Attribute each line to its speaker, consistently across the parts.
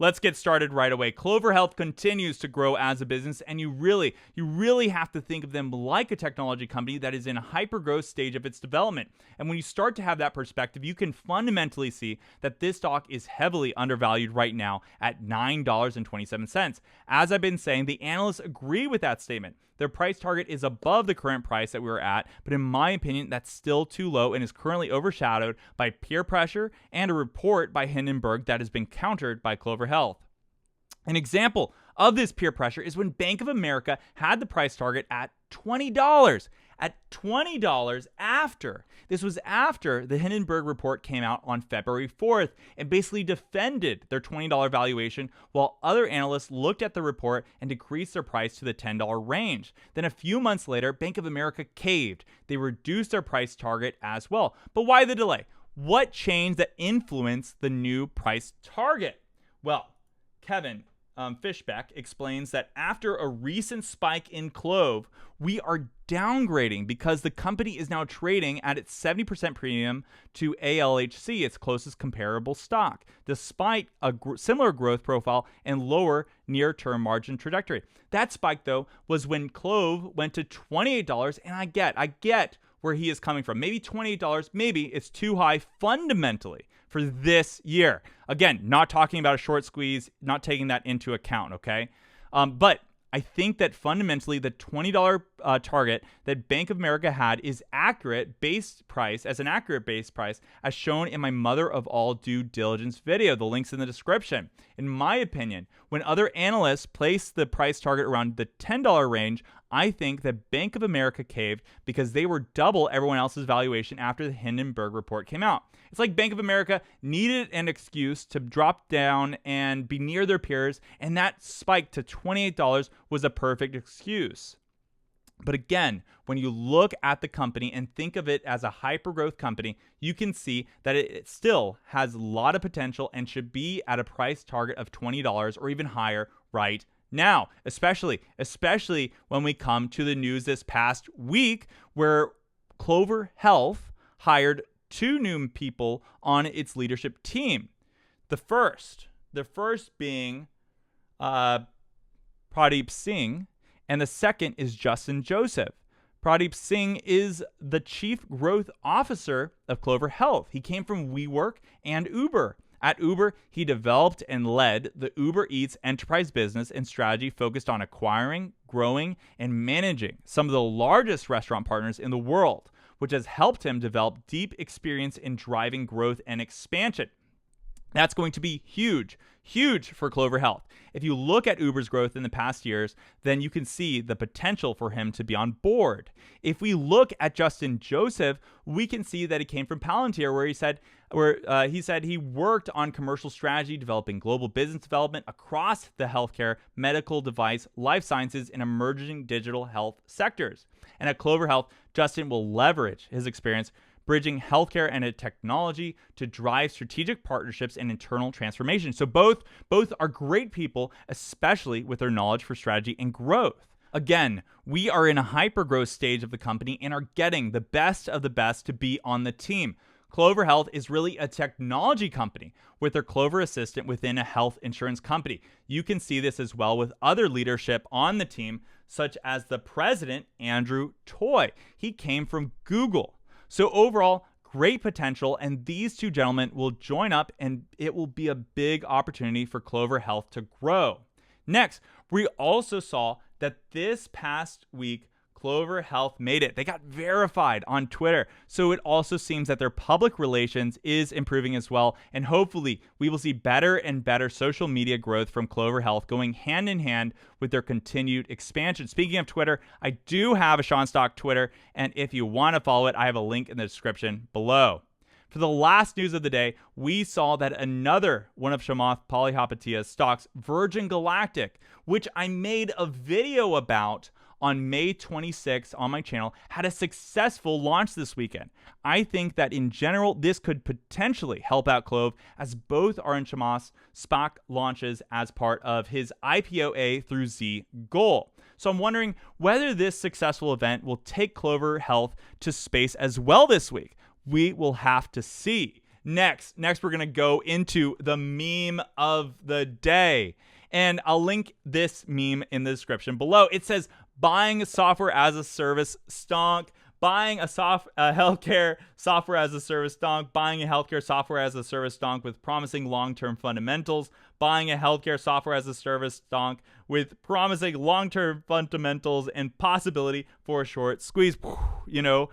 Speaker 1: Let's get started right away. Clover Health continues to grow as a business, and you really have to think of them like a technology company that is in a hyper-growth stage of its development. And when you start to have that perspective, you can fundamentally see that this stock is heavily undervalued right now at $9.27. As I've been saying, the analysts agree with that statement. Their price target is above the current price that we were at, but in my opinion, that's still too low and is currently overshadowed by peer pressure and a report by Hindenburg that has been countered by Clover Health. An example of this peer pressure is when Bank of America had the price target at $20. At $20 after. This was after the Hindenburg report came out on February 4th and basically defended their $20 valuation while other analysts looked at the report and decreased their price to the $10 range. Then a few months later, Bank of America caved. They reduced their price target as well. But why the delay? What changed that influenced the new price target? Well, Kevin Fishbeck explains that after a recent spike in CLOV, we are downgrading because the company is now trading at its 70% premium to ALHC, its closest comparable stock, despite a similar growth profile and lower near-term margin trajectory. That spike, though, was when CLOV went to $28, and I get where he is coming from. Maybe $28, maybe it's too high fundamentally for this year. Again, not talking about a short squeeze, not taking that into account, okay? But I think that fundamentally the $20 target that Bank of America had is accurate base price, as an accurate base price, as shown in my mother of all due diligence video. The link's in the description. In my opinion, when other analysts place the price target around the $10 range, I think that Bank of America caved because they were double everyone else's valuation after the Hindenburg report came out. It's like Bank of America needed an excuse to drop down and be near their peers, and that spike to $28 was a perfect excuse. But again, when you look at the company and think of it as a hyper-growth company, you can see that it still has a lot of potential and should be at a price target of $20 or even higher right now, especially when we come to the news this past week where Clover Health hired 2 new people on its leadership team. The first being Pradeep Singh, and the second is Justin Joseph. Pradeep Singh is the Chief Growth Officer of Clover Health. He came from WeWork and Uber. At Uber, he developed and led the Uber Eats enterprise business and strategy focused on acquiring, growing, and managing some of the largest restaurant partners in the world, which has helped him develop deep experience in driving growth and expansion. That's going to be huge for Clover Health. If you look at Uber's growth in the past years, then you can see the potential for him to be on board. If we look at Justin Joseph, we can see that he came from Palantir, where he said he worked on commercial strategy, developing global business development across the healthcare, medical device, life sciences, and emerging digital health sectors. And at Clover Health, Justin will leverage his experience bridging healthcare and technology to drive strategic partnerships and internal transformation. So both are great people, especially with their knowledge for strategy and growth. Again, we are in a hyper-growth stage of the company and are getting the best of the best to be on the team. Clover Health is really a technology company with their Clover Assistant within a health insurance company. You can see this as well with other leadership on the team, such as the president, Andrew Toy. He came from Google. So overall, great potential, and these 2 gentlemen will join up, and it will be a big opportunity for Clover Health to grow. Next, we also saw that this past week, Clover Health made it. They got verified on Twitter. So it also seems that their public relations is improving as well. And hopefully we will see better and better social media growth from Clover Health going hand in hand with their continued expansion. Speaking of Twitter, I do have a Sean Stock Twitter. And if you want to follow it, I have a link in the description below. For the last news of the day, we saw that another one of Chamath Palihapitiya's stocks, Virgin Galactic, which I made a video about on May 26th on my channel, had a successful launch this weekend. I think that in general, this could potentially help out CLOV, as both are in Chamath's SPAC launches as part of his IPO A through Z goal. So I'm wondering whether this successful event will take Clover Health to space as well this week. We will have to see. Next, we're going to go into the meme of the day. And I'll link this meme in the description below. It says, buying software as a service stonk. Buying a healthcare software as a service stonk. Buying a healthcare software as a service stonk with promising long-term fundamentals. Buying a healthcare software as a service stonk with promising long-term fundamentals and possibility for a short squeeze. You know,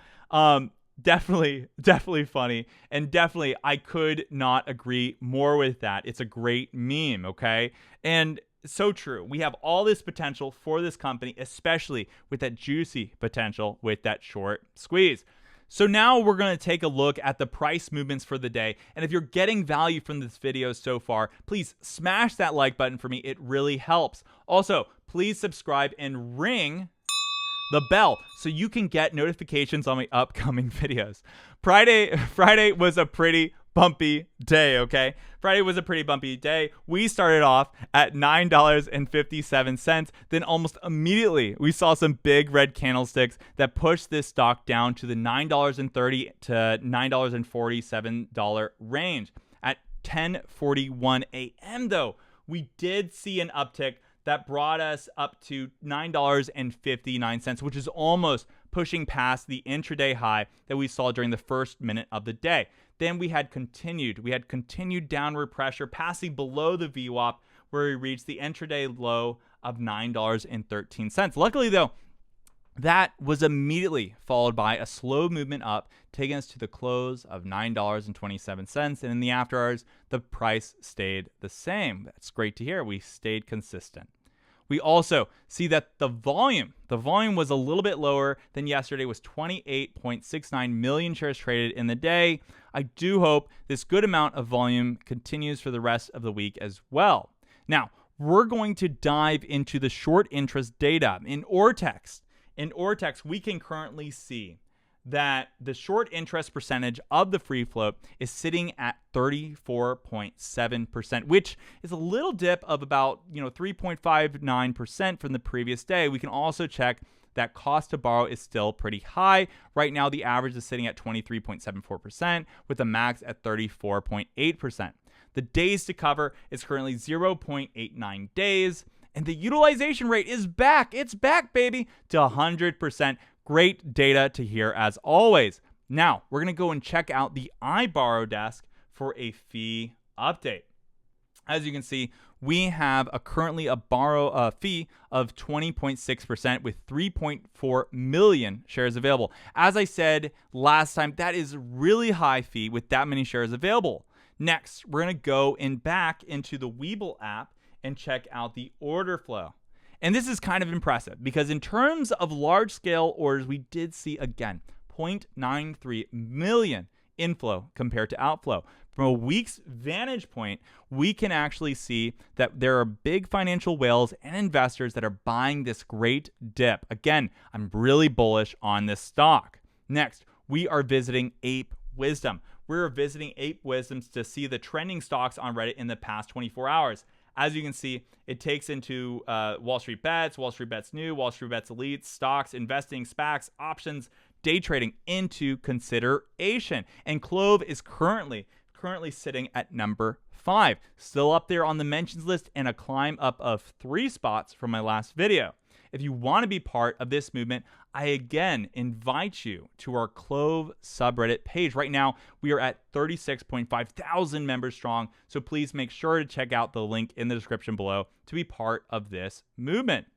Speaker 1: definitely funny. And definitely, I could not agree more with that. It's a great meme, okay? And so true. We have all this potential for this company, especially with that juicy potential with that short squeeze. So now we're going to take a look at the price movements for the day. And if you're getting value from this video so far, please smash that like button for me. It really helps. Also, please subscribe and ring the bell so you can get notifications on my upcoming videos. Friday was a pretty bumpy day, okay? Friday was a pretty bumpy day. We started off at $9.57. Then almost immediately, we saw some big red candlesticks that pushed this stock down to the $9.30 to $9.47 range. At 10:41 a.m. though, we did see an uptick that brought us up to $9.59, which is almost pushing past the intraday high that we saw during the first minute of the day. Then we had continued downward pressure, passing below the VWAP, where we reached the intraday low of $9.13. Luckily, though, that was immediately followed by a slow movement up, taking us to the close of $9.27. And in the after hours, the price stayed the same. That's great to hear. We stayed consistent. We also see that the volume was a little bit lower than yesterday, was 28.69 million shares traded in the day. I do hope this good amount of volume continues for the rest of the week as well. Now, we're going to dive into the short interest data. In Ortex, we can currently see that the short interest percentage of the free float is sitting at 34.7%, which is a little dip of about 3.59% from the previous day. We can also check that cost to borrow is still pretty high. Right now, the average is sitting at 23.74%, with the max at 34.8%. The days to cover is currently 0.89 days, and the utilization rate is back. It's back, baby, to 100%. Great data to hear as always. Now, we're going to go and check out the iBorrowDesk for a fee update. As you can see, we have currently a fee of 20.6% with 3.4 million shares available. As I said last time, that is a really high fee with that many shares available. Next, we're going to go back into the Webull app and check out the order flow. And this is kind of impressive because in terms of large-scale orders, we did see, again, 0.93 million inflow compared to outflow. From a week's vantage point, we can actually see that there are big financial whales and investors that are buying this great dip. Again, I'm really bullish on this stock. Next, we are visiting Ape Wisdom. We're visiting Ape Wisdoms to see the trending stocks on Reddit in the past 24 hours. As you can see, it takes into Wall Street Bets, Wall Street Bets New, Wall Street Bets Elite, stocks, investing, SPACs, options, day trading into consideration. And CLOV is currently sitting at number 5, still up there on the mentions list and a climb up of 3 spots from my last video. If you want to be part of this movement, I again invite you to our CLOV subreddit page. Right now, we are at 36.5 thousand members strong, so please make sure to check out the link in the description below to be part of this movement.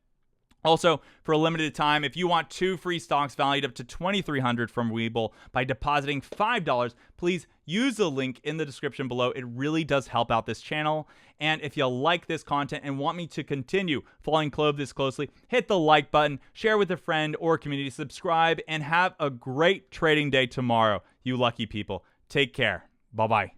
Speaker 1: Also, for a limited time, if you want 2 free stocks valued up to $2,300 from Webull by depositing $5, please use the link in the description below. It really does help out this channel. And if you like this content and want me to continue following CLOV this closely, hit the like button, share with a friend or community, subscribe, and have a great trading day tomorrow. You lucky people. Take care. Bye-bye.